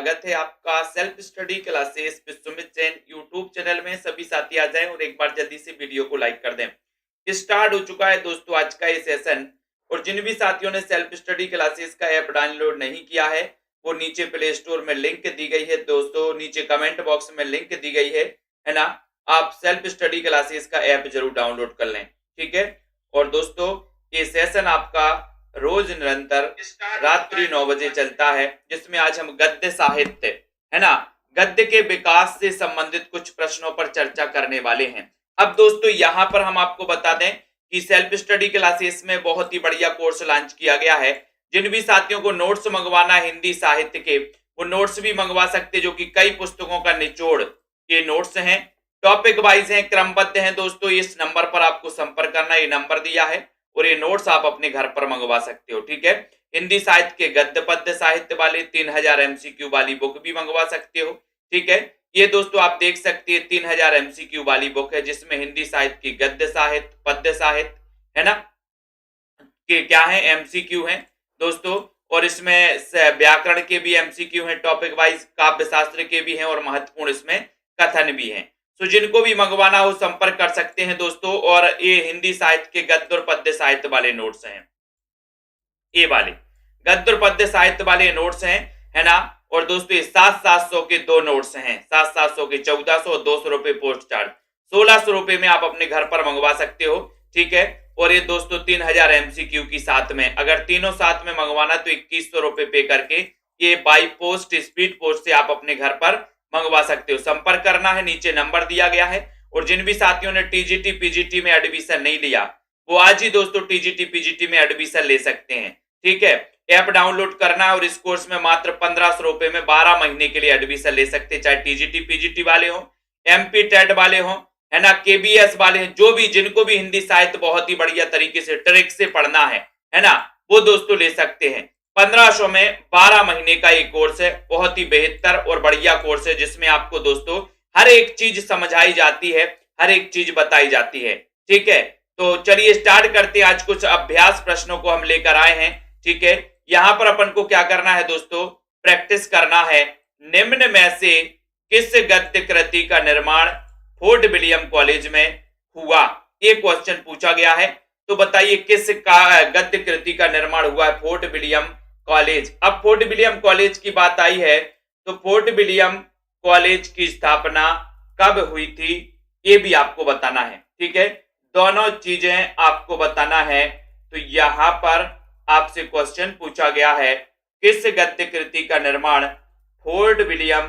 स्वागत है आपका self study classes Vishwamit Jain YouTube channel में। सभी साथी आ जाएं और एक बार जल्दी से वीडियो को लाइक कर दें। स्टार्ट हो चुका है दोस्तों आज का ये सेशन। और जिन भी साथियों ने सेल्फ स्टडी क्लासेस का ऐप डाउनलोड नहीं किया है वो नीचे प्ले स्टोर में लिंक दी गई है दोस्तों, नीचे कमेंट बॉक्स में लिंक दी गई है ना। आप सेल्फ स्टडी क्लासेस का ऐप जरूर डाउनलोड कर लें, ठीक है। और दोस्तों ये सेशन आपका रोज निरंतर रात्रि 9 बजे चलता है, जिसमें आज हम गद्य साहित्य है ना, गद्य के विकास से संबंधित कुछ प्रश्नों पर चर्चा करने वाले हैं। अब दोस्तों यहाँ पर हम आपको बता दें कि सेल्फ स्टडी क्लासेस में बहुत ही बढ़िया कोर्स लॉन्च किया गया है। जिन भी साथियों को नोट्स मंगवाना है हिंदी साहित्य के, वो नोट्स भी मंगवा सकते, जो कि कई पुस्तकों का निचोड़ ये नोट्स हैं, टॉपिक वाइज हैं, क्रमबद्ध हैं दोस्तों। इस नंबर पर आपको संपर्क करना, ये नंबर दिया है और ये नोट्स आप अपने घर पर मंगवा सकते हो, ठीक है। हिंदी साहित्य के गद्य पद्य साहित्य वाले 3000 एमसीक्यू वाली बुक भी मंगवा सकते हो, ठीक है। ये दोस्तों आप देख सकते हैं 3000 एमसीक्यू वाली बुक है, जिसमें हिंदी साहित्य की गद्य साहित्य पद्य साहित्य है ना कि क्या है एमसीक्यू है दोस्तों। और इसमें व्याकरण के भी एमसीक्यू हैं, टॉपिक वाइज काव्य शास्त्र के भी हैं और महत्वपूर्ण इसमें कथन भी हैं। तो जिनको भी मंगवाना हो संपर्क कर सकते हैं दोस्तों। और ये हिंदी साहित्य के गद्य और पद्य साहित्य वाले नोट्स हैं, ये वाले गद्य और पद्य साहित्य वाले नोट्स हैं, है ना। और दोस्तों ये 700 के दो नोट्स हैं, 700 के 1400 और 200 रुपए पोस्ट चार्ज, 1600 रुपए में आप अपने घर पर मंगवा सकते हो, ठीक है। और ये दोस्तों 3000 एमसीक्यू की साथ में, अगर तीनों साथ में मंगवाना तो 2100 रुपए पे करके ये बाई पोस्ट स्पीड पोस्ट से आप अपने घर पर मंगवा सकते हो। संपर्क करना है, नीचे नंबर दिया गया है। और जिन भी साथियों ने टीजीटी पीजीटी में एडमिशन नहीं लिया वो आज ही दोस्तों टीजीटी पीजीटी में एडमिशन ले सकते हैं, ठीक है। ऐप डाउनलोड करना है और इस कोर्स में मात्र 1500 रुपए में 12 महीने के लिए एडमिशन ले सकते हैं, चाहे टीजीटी पीजीटी वाले हो, एमपी टेट वाले हो, है ना, केबीएस वाले हैं, जो भी जिनको भी हिंदी साहित्य बहुत ही बढ़िया तरीके से ट्रिक से पढ़ना है ना, वो दोस्तों ले सकते हैं। 1500 में 12 महीने का ये कोर्स है, बहुत ही बेहतर और बढ़िया कोर्स है, जिसमें आपको दोस्तों हर एक चीज समझाई जाती है, हर एक चीज बताई जाती है, ठीक है। तो चलिए स्टार्ट करते हैं। आज कुछ अभ्यास प्रश्नों को हम लेकर आए हैं, ठीक है। यहां पर अपन को क्या करना है दोस्तों, प्रैक्टिस करना है। निम्न में से किस गद्य कृति का निर्माण फोर्ट विलियम कॉलेज में हुआ, ये क्वेश्चन पूछा गया है। तो बताइए किस का गद्य कृति का निर्माण हुआ है फोर्ट विलियम कॉलेज। अब फोर्ट विलियम कॉलेज की बात आई है तो फोर्ट विलियम कॉलेज की स्थापना कब हुई थी ये भी आपको बताना है, ठीक है। दोनों चीजें आपको बताना है। तो यहां पर आपसे क्वेश्चन पूछा गया है किस गद्य कृति का निर्माण फोर्ट विलियम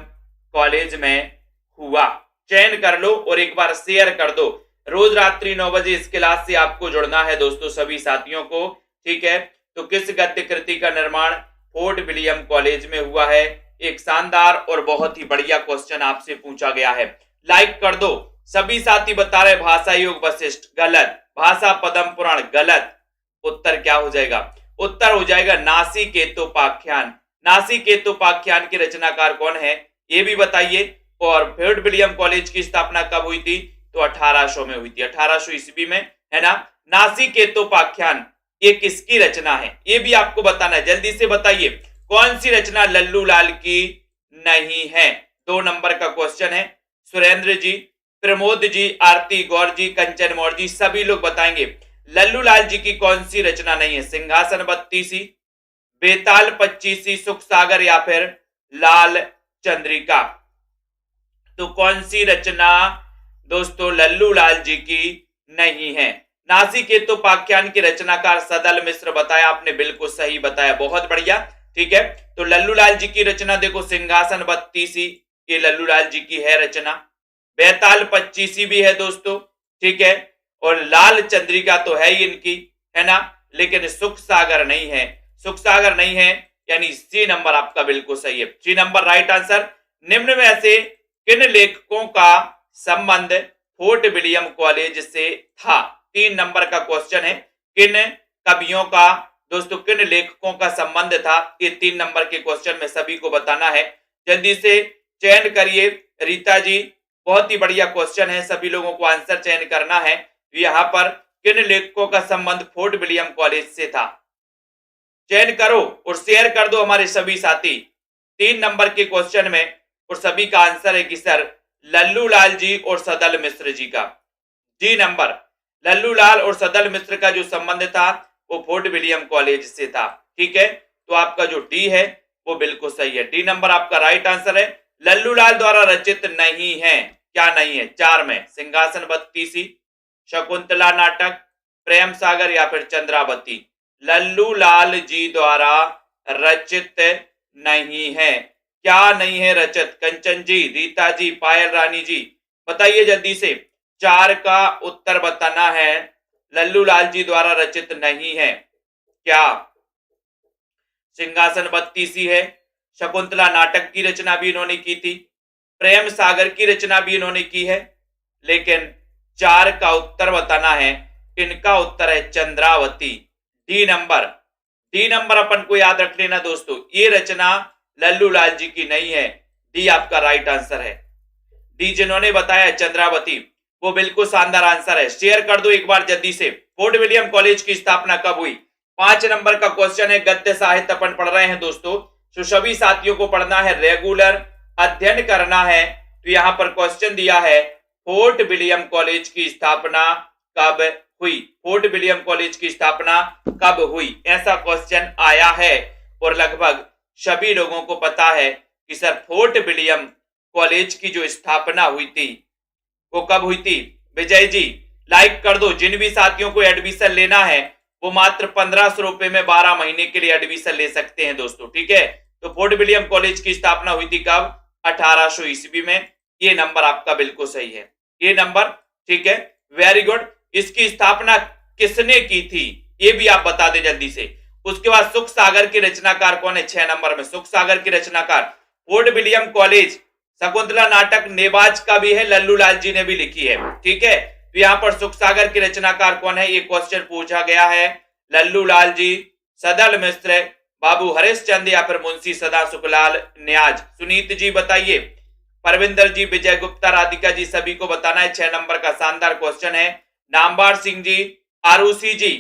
कॉलेज में हुआ। चयन कर लो और एक बार शेयर कर दो। रोज रात्रि 9 बजे इस क्लास से आपको जुड़ना है दोस्तों, सभी साथियों को, ठीक है। तो किस गद्य कृति का निर्माण फोर्ट विलियम कॉलेज में हुआ है, एक शानदार और बहुत ही बढ़िया क्वेश्चन आपसे पूछा गया है। लाइक कर दो। सभी साथी बता रहे भाषा योग वशिष्ठ, गलत। भाषा पद्म पुराण, गलत। उत्तर क्या हो जाएगा, उत्तर हो जाएगा नासिकेतोपाख्यान। नासिकेतोपाख्यान के रचनाकार कौन है ये भी बताइए। और फोर्ट विलियम कॉलेज की स्थापना कब हुई थी, तो 1800 में हुई थी, 1800 ईस्वी में, है ना। नासिकेतोपाख्यान ये किसकी रचना है ये भी आपको बताना है, जल्दी से बताइए कौन सी रचना लल्लू लाल की नहीं है। 2 नंबर का क्वेश्चन है। सुरेंद्र जी, प्रमोद जी, आरती गौर जी, कंचन मौर्य जी, सभी लोग बताएंगे लल्लू लाल जी की कौन सी रचना नहीं है। सिंहासन 32, बेताल 25, सुख सागर या फिर लाल चंद्रिका। तो कौन सी रचना दोस्तों लल्लू लाल जी की नहीं है। नासिकेतोपाख्यान के रचनाकार सदल मिश्र बताया आपने, बिल्कुल सही बताया, बहुत बढ़िया, ठीक है। तो लल्लू लाल जी की रचना देखो सिंहासन 32 ये लल्लू लाल जी की है रचना, बेताल 25 भी है दोस्तों, ठीक है। और लाल चंद्रिका तो है ही इनकी, है ना, लेकिन सुख सागर नहीं है। सुख सागर नहीं है यानी सी नंबर आपका बिल्कुल सही है, सी नंबर राइट आंसर। निम्न में से किन लेखकों का संबंध फोर्ट विलियम कॉलेज से था। 3 नंबर का क्वेश्चन है, किन कवियों का दोस्तों, किन लेखकों का संबंध था, ये 3 नंबर के क्वेश्चन में सभी को बताना है। जल्दी से चयन करिए। रीता जी, बहुत ही बढ़िया क्वेश्चन है, सभी लोगों को आंसर चयन करना है। यहाँ पर किन लेखकों का संबंध फोर्ट विलियम कॉलेज से था, चयन करो और शेयर कर दो हमारे सभी साथी। 3 नंबर के क्वेश्चन में, और सभी का आंसर है कि सर लल्लू लाल जी और सदल मिश्र जी का। डी नंबर, लल्लू लाल और सदल मिश्र का जो संबंध था वो फोर्ट विलियम कॉलेज से था। ठीक है, तो आपका जो डी है वो बिल्कुल सही है। डी नंबर आपका राइट आंसर है। लल्लू लाल द्वारा रचित नहीं है, क्या नहीं है? 4 में सिंहासन बत्तीसी, शकुंतला नाटक, प्रेम सागर या फिर चंद्रावती। लल्लू लाल जी द्वारा रचित नहीं है। क्या नहीं है रचित? कंचन जी, रीता जी, पायल रानी जी, बताइए जल्दी से। 4 का उत्तर बताना है। लल्लू लाल जी द्वारा रचित नहीं है क्या? सिंहासन बत्तीसी है, शकुंतला नाटक की रचना भी इन्होंने की थी, प्रेम सागर की रचना भी इन्होंने की है, लेकिन 4 का उत्तर बताना है। इनका उत्तर है Chandravati. D number, D number अपन को याद रख लेना दोस्तों, ये रचना लल्लू लाल जी की नहीं है। डी आपका राइट आंसर है। डी जिन्होंने बताया चंद्रावती, वो बिल्कुल शानदार आंसर है। शेयर कर दो एक बार जल्दी से। फोर्ट विलियम कॉलेज की स्थापना कब हुई? 5 नंबर का क्वेश्चन है। गद्य साहित्य अपन पढ़ रहे हैं दोस्तों, तो सभी साथियों को पढ़ना है, रेगुलर अध्ययन करना है। तो यहां पर क्वेश्चन दिया है फोर्ट विलियम कॉलेज की स्थापना कब हुई? फोर्ट विलियम कॉलेज की स्थापना कब हुई, ऐसा क्वेश्चन आया है। और लगभग सभी लोगों को पता है कि सर फोर्ट विलियम कॉलेज की जो स्थापना हुई थी वो कब हुई थी? विजय जी लाइक कर दो। जिन भी साथियों को एडमिशन लेना है वो मात्र 1500 रुपए में 12 महीने के लिए एडमिशन ले सकते हैं दोस्तों। ठीक है, तो फोर्ट विलियम कॉलेज की स्थापना हुई थी कब? 1800 ईस्वी में। ये नंबर आपका बिल्कुल सही है, ये नंबर। ठीक है, वेरी गुड। इसकी स्थापना किसने की थी ये भी आप बता दें जल्दी से। उसके बाद सुख सागर के रचनाकार कौन है? 6 नंबर में सुख सागर के रचनाकार। फोर्ट विलियम कॉलेज शकुंतला नाटक नेबाज का भी है, लल्लू लाल जी ने भी लिखी है। ठीक है, तो यहां पर सुख सागर के रचनाकार कौन है ये क्वेश्चन पूछा गया है। लल्लू लाल जी, सदल मिश्र, बाबू हरिश्चंद्र या फिर मुंशी सदा सुखलाल न्याज। सुनीत जी बताइए। परविंदर जी, विजय गुप्ता, राधिका जी, सभी को बताना है। 6 नंबर का शानदार क्वेश्चन है। नामबार सिंह जी, आरुषि जी,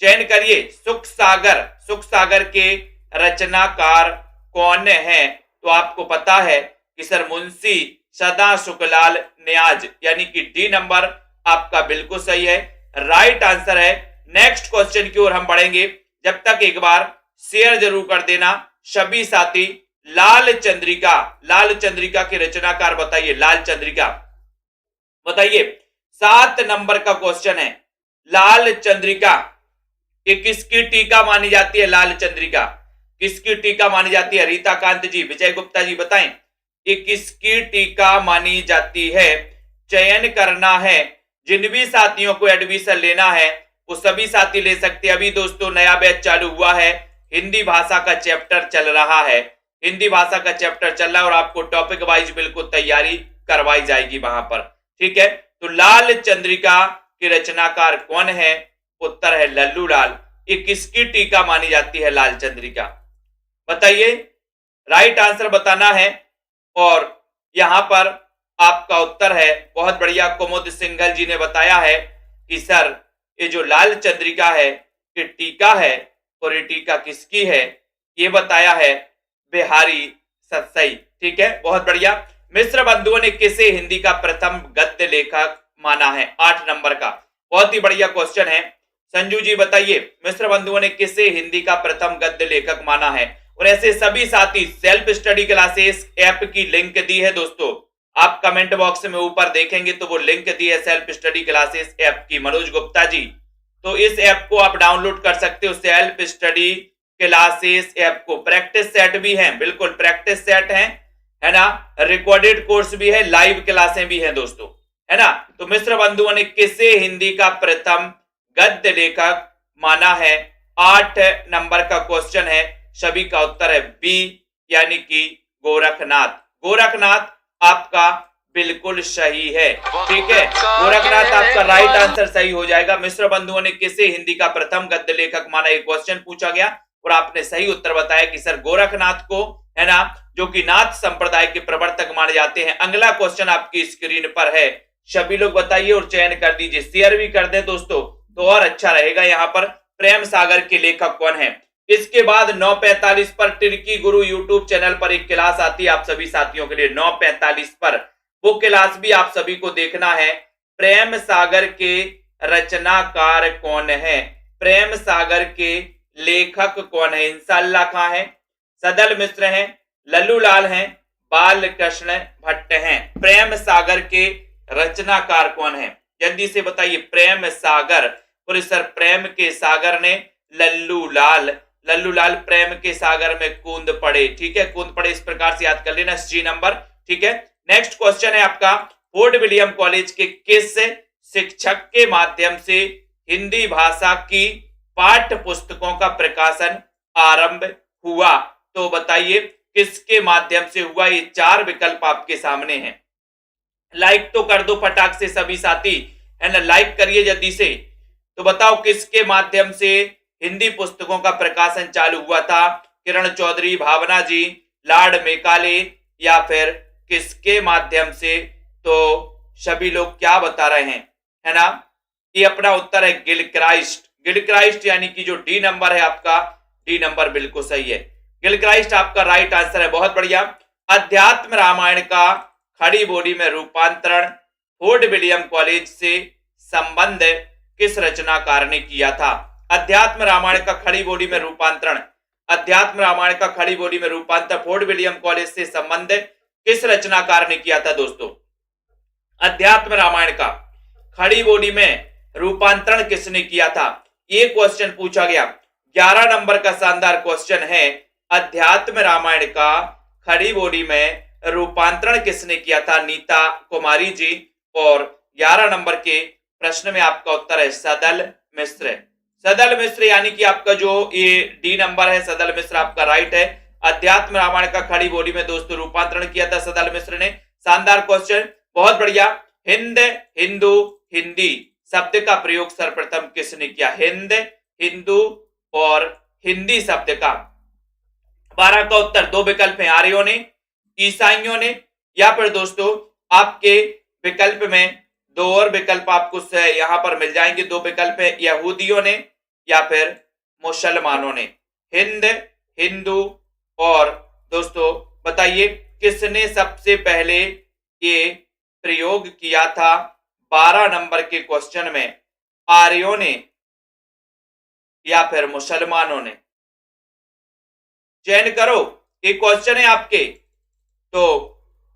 चयन करिए। सुख सागर के रचनाकार कौन है? तो आपको पता है कि सर मुंशी सदा सुखलाल न्याज, यानी कि डी नंबर आपका बिल्कुल सही है, राइट आंसर है। नेक्स्ट क्वेश्चन की ओर हम बढ़ेंगे, जब तक एक बार शेयर जरूर कर देना सभी साथी। लाल चंद्रिका के रचनाकार बताइए। लाल चंद्रिका बताइए। 7 नंबर का क्वेश्चन है। लाल चंद्रिका ये किसकी टीका मानी जाती है? लाल चंद्रिका किसकी टीका मानी जाती है? रीता कांत जी, विजय गुप्ता जी बताएं, ये किसकी टीका मानी जाती है? चयन करना है। जिन भी साथियों को एडमिशन लेना है वो सभी साथी ले सकते हैं। अभी दोस्तों नया बैच चालू हुआ है, हिंदी भाषा का चैप्टर चल रहा है, हिंदी भाषा का चैप्टर चल रहा है और आपको टॉपिक वाइज बिल्कुल तैयारी करवाई जाएगी वहां पर। ठीक है, तो लाल चंद्रिका के रचनाकार कौन है? उत्तर है लल्लू लाल। ये किसकी टीका मानी जाती है लाल चंद्रिका? बताइए, राइट आंसर बताना है। और यहां पर आपका उत्तर है, बहुत बढ़िया, कुमुद सिंघल जी ने बताया है कि सर ये जो लाल चंद्रिका है ये टीका है, और ये टीका किसकी है ये बताया है बिहारी सतसई। ठीक है, बहुत बढ़िया। मिश्र बंधुओं ने किसे हिंदी का प्रथम गद्य लेखक माना है? 8 नंबर का, बहुत ही बढ़िया क्वेश्चन है। संजू जी बताइए, मिश्र बंधुओं ने किसे हिंदी का प्रथम गद्य लेखक माना है? और ऐसे सभी साथी सेल्फ स्टडी क्लासेस ऐप की लिंक दी है दोस्तों, आप कमेंट बॉक्स में ऊपर देखेंगे तो वो लिंक दी है सेल्फ स्टडी क्लासेस ऐप की, मनोज गुप्ता जी। तो इस ऐप को आप डाउनलोड कर सकते हो, सेल्फ स्टडी क्लासेस ऐप को। प्रैक्टिस सेट भी है, बिल्कुल प्रैक्टिस सेट है ना, रिकॉर्डेड कोर्स भी है, लाइव क्लासें भी हैं दोस्तों, है ना। तो मिश्र बंधुओं ने किसे हिंदी का प्रथम गद्य लेखक माना है? 8 नंबर का क्वेश्चन है, सभी का उत्तर है बी, यानी कि गोरखनाथ। गोरखनाथ आपका बिल्कुल सही है। ठीक है, गोरखनाथ आपका राइट आंसर सही हो जाएगा। मिश्र बंधुओं ने किसे हिंदी का प्रथम गद्य लेखक माना, एक क्वेश्चन पूछा गया और आपने सही उत्तर बताया कि सर गोरखनाथ को, है ना, जो कि नाथ संप्रदाय के प्रवर्तक माने जाते हैं। अगला क्वेश्चन आपकी स्क्रीन पर है, सभी लोग बताइए और चयन कर दीजिए, शेयर भी कर दे दोस्तों तो और अच्छा रहेगा। यहाँ पर प्रेम सागर के लेखक कौन है? इसके बाद 9:45 पर टिर्की गुरु यूट्यूब चैनल पर एक क्लास आती है आप सभी साथियों के लिए 9:45 पर। वो क्लास भी आप सभी को देखना है। प्रेम सागर के रचनाकार कौन है? प्रेम सागर के लेखक कौन है? इंशाल्लाह खां है, सदल मिश्र हैं, लल्लूलाल हैं, बाल कृष्ण भट्ट हैं। प्रेम सागर के रचनाकार कौन है? जल्दी से बताइए। प्रेम सागर, बोले सर प्रेम के सागर ने लल्लूलाल, लल्लूलाल प्रेम के सागर में कूद पड़े। ठीक है, कूद पड़े, इस प्रकार से याद कर लेना सी नंबर। ठीक है, नेक्स्ट क्वेश्चन है आपका, फोर्ट विलियम कॉलेज के किस शिक्षक के माध्यम से हिंदी भाषा की पाठ्य पुस्तकों का प्रकाशन आरंभ हुआ? तो बताइए किसके माध्यम से हुआ? ये चार विकल्प आपके सामने हैं। लाइक तो कर दो फटाक से सभी साथी, है ना, लाइक करिए जल्दी से। तो बताओ किसके माध्यम से हिंदी पुस्तकों का प्रकाशन चालू हुआ था? किरण चौधरी, भावना जी, लॉर्ड मेकाले, या फिर किसके माध्यम से? तो सभी लोग क्या बता रहे हैं, है ना? ये अपना उत्तर है गिलक्राइस्ट। गिलक्राइस्ट यानी कि जो डी नंबर है आपका, डी नंबर बिल्कुल सही है। गिलक्राइस्ट आपका राइट आंसर है, बहुत बढ़िया। अध्यात्म रामायण का खड़ी बोली में रूपांतरण फोर्ट विलियम कॉलेज से संबंध किस रचनाकार ने किया था? अध्यात्म रामायण का खड़ी बोली में रूपांतरण, अध्यात्म रामायण का खड़ी बोली में रूपांतरण फोर्ट विलियम कॉलेज से संबंध किस रचनाकार ने किया था दोस्तों? अध्यात्म रामायण का खड़ी बोली में रूपांतरण किसने किया था? ये क्वेश्चन पूछा गया। 11 नंबर का शानदार क्वेश्चन है, अध्यात्म रामायण का खड़ी बोली में रूपांतरण किसने किया था? नीता कुमारी जी। और 11 नंबर के प्रश्न में आपका उत्तर है सदल मिश्र। सदल मिश्र यानी कि आपका जो ये डी नंबर है, सदल मिश्र आपका राइट है। अध्यात्म रामायण का खड़ी बोली में दोस्तों रूपांतरण किया था सदल मिश्र ने। शानदार क्वेश्चन, बहुत बढ़िया। हिंद, हिंदू, हिंदी शब्द का प्रयोग सर्वप्रथम किसने किया? हिंद, हिंदू और हिंदी शब्द का 12 का उत्तर दो विकल्प हैं, आर्यों ने, ईसाइयों ने, या फिर दोस्तों आपके विकल्प में दो और विकल्प आपको यहां पर मिल जाएंगे। दो विकल्प है, यहूदियों ने या फिर मुसलमानों ने। हिंद, हिंदू और दोस्तों बताइए किसने सबसे पहले ये प्रयोग किया था 12 नंबर के क्वेश्चन में? आर्यों ने या फिर मुसलमानों ने? चयन करो, एक क्वेश्चन है आपके। तो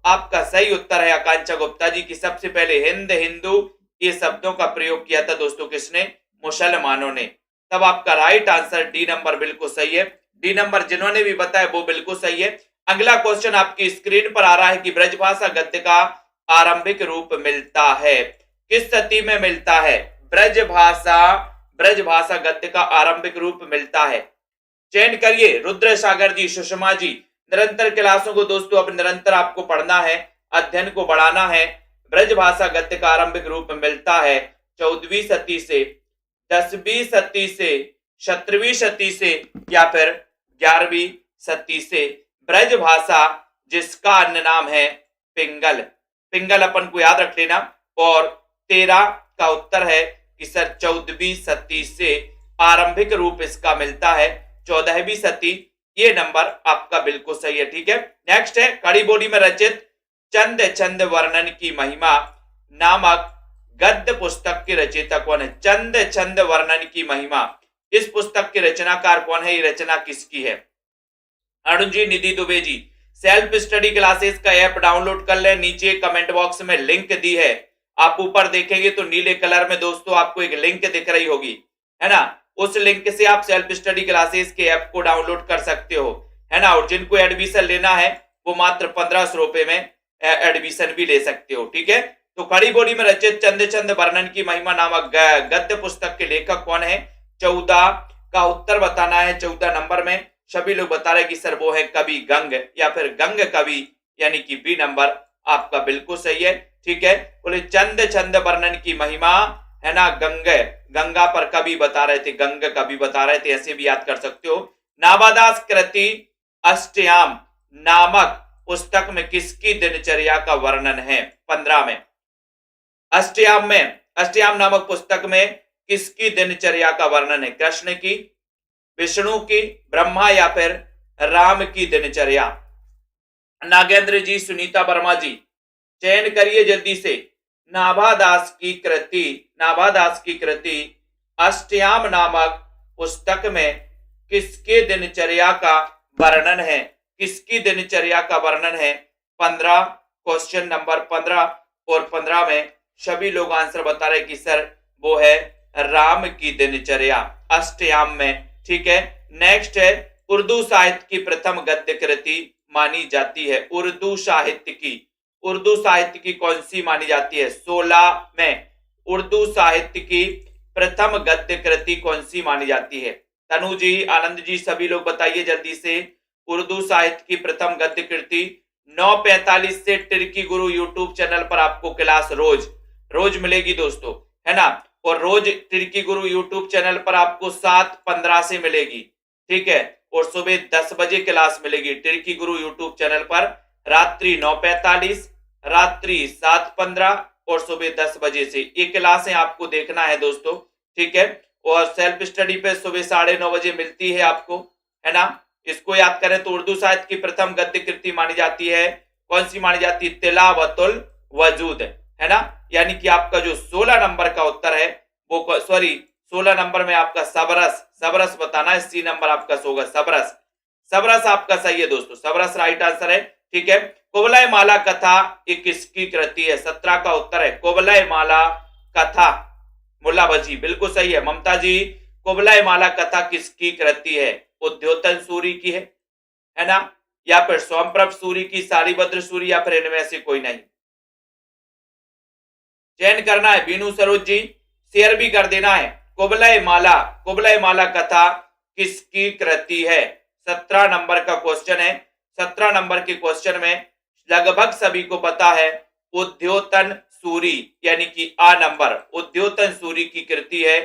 आपका सही उत्तर है आकांक्षा गुप्ता जी की सबसे पहले हिंद, हिंदू ये शब्दों का प्रयोग किया था दोस्तों किसने? मुसलमानों ने। तब आपका राइट आंसर डी नंबर बिल्कुल सही है। डी नंबर जिन्होंने भी बताया वो बिल्कुल सही है। अगला क्वेश्चन आपकी स्क्रीन पर आ रहा है कि ब्रजभाषा गद्य का आरंभिक रूप मिलता है, किस सदी में मिलता है? ब्रजभाषा गद्य का आरंभिक रूप मिलता है। चयन करिए, रुद्र सागर जी, सुषमा जी। निरंतर क्लासों को दोस्तों अब निरंतर आपको पढ़ना है, अध्ययन को बढ़ाना है। ब्रजभाषा गद्य का आरंभिक रूप मिलता है 14वीं सदी से, 10वीं सदी से, 17वीं सदी से या फिर 11वीं सदी से। ब्रजभाषा जिसका अन्य नाम है पिंगल, पिंगल अपन को याद रख लेना। और 13 का उत्तर है कि सर 14वीं सदी से आरंभिक रूप इसका मिलता है 14वीं सदी। ये नंबर आपका बिल्कुल सही है। ठीक है, नेक्स्ट है, खड़ी बोली में रचित चंद छंद वर्णन की महिमा नामक गद्य पुस्तक के रचयिता कौन है? चंद छंद वर्णन की महिमा, इस पुस्तक के रचनाकार कौन है? ये रचना किसकी है? अरुण जी, निधि Dubey ji. Self study classes का ऐप डाउनलोड कर ले, नीचे कमेंट बॉक्स में लिंक दी है। आप ऊपर देखेंगे तो नीले कलर में दोस्तों आपको एक लिंक दिख रही होगी, है ना? उस लिंक से आप सेल्फ स्टडी क्लासेस के ऐप को डाउनलोड कर सकते हो, है ना? और जिनको एडमिशन लेना है वो मात्र 1500 रुपए में एडमिशन भी ले सकते हो। ठीक है, तो खड़ी बोली में रचित चंद छंद वर्णन की महिमा नामक गद्य पुस्तक के लेखक कौन है? 14 का उत्तर बताना है। 14 नंबर में सभी लोग बता रहे कि सर वो है कवि गंग या फिर गंग कवि, यानी कि बी नंबर आपका बिल्कुल सही है। ठीक है, बोले चंद छंद वर्णन की महिमा, है ना? गंगा पर कवि बता रहे थे, गंग कवि बता रहे थे, ऐसे भी याद कर सकते हो। नाबादास कृति अष्टयाम नामक पुस्तक में किसकी दिनचर्या का वर्णन है? 15 में अष्टयाम नामक पुस्तक में किसकी दिनचर्या का वर्णन है? कृष्ण की, विष्णु की, ब्रह्मा या फिर राम की दिनचर्या। नागेंद्र जी, सुनीता वर्मा जी, चयन करिए जल्दी से। नाभादास की कृति अष्टयाम नामक पुस्तक में किसके दिनचर्या का वर्णन है? किसकी दिनचर्या का वर्णन है? 15, क्वेश्चन नंबर 15 और 15 में सभी लोग आंसर बता रहे कि सर वो है राम की दिनचर्या, अष्टयाम में। ठीक है, नेक्स्ट है उर्दू साहित्य की प्रथम गद्य कृति मानी जाती है। उर्दू साहित्य की कौन सी मानी जाती है? 16 में उर्दू साहित्य की प्रथम गद्य कृति कौन सी मानी जाती है? तनु जी, आनंद जी, सभी लोग बताइए जल्दी से। उर्दू साहित्य की प्रथम गद्य कृति 9:45 से टिर्की गुरु यूट्यूब चैनल पर आपको क्लास रोज मिलेगी दोस्तों, है ना। और रोज टिर्की गुरु यूट्यूब चैनल पर आपको 7:15 से मिलेगी। ठीक है, और सुबह 10 बजे क्लास मिलेगी टिर्की गुरु यूट्यूब चैनल पर। रात्रि 9:45, रात्रि 7:15 और सुबह 10 बजे से ये क्लासें आपको देखना है दोस्तों। ठीक है, और सेल्फ स्टडी पे सुबह 9:30 बजे मिलती है आपको, है ना। इसको याद करें तो उर्दू साहित्य की प्रथम गद्य कृति मानी जाती है, कौन सी मानी जाती है? तिलावतुल वजूद, है ना। यानी कि आपका जो 16 नंबर का उत्तर है वो, सॉरी 16 नंबर में आपका सबरस बताना है। सी नंबर आपका होगा सबरस आपका सही है दोस्तों, सबरस राइट आंसर है। ठीक है, कुवलय माला कथा ये किसकी कृति है? 17 का उत्तर है कुवलय माला कथा, मुल्ला भजी, बिल्कुल सही है। ममता जी, कुवलय माला कथा किसकी कृति है? उद्योतन सूरी की है ना, या फिर सोमप्रभ सूरी की, सारीभद्र सूरी, या फिर इनमें से कोई नहीं? चयन करना है। बीनू सरोज जी, शेयर भी कर देना है। कुवलय माला कथा किसकी कृति है? 17 नंबर का क्वेश्चन है। 17 नंबर के क्वेश्चन में लगभग सभी को पता है उद्योतन सूरी, यानी कि आ नंबर, उद्योतन सूरी की कृति है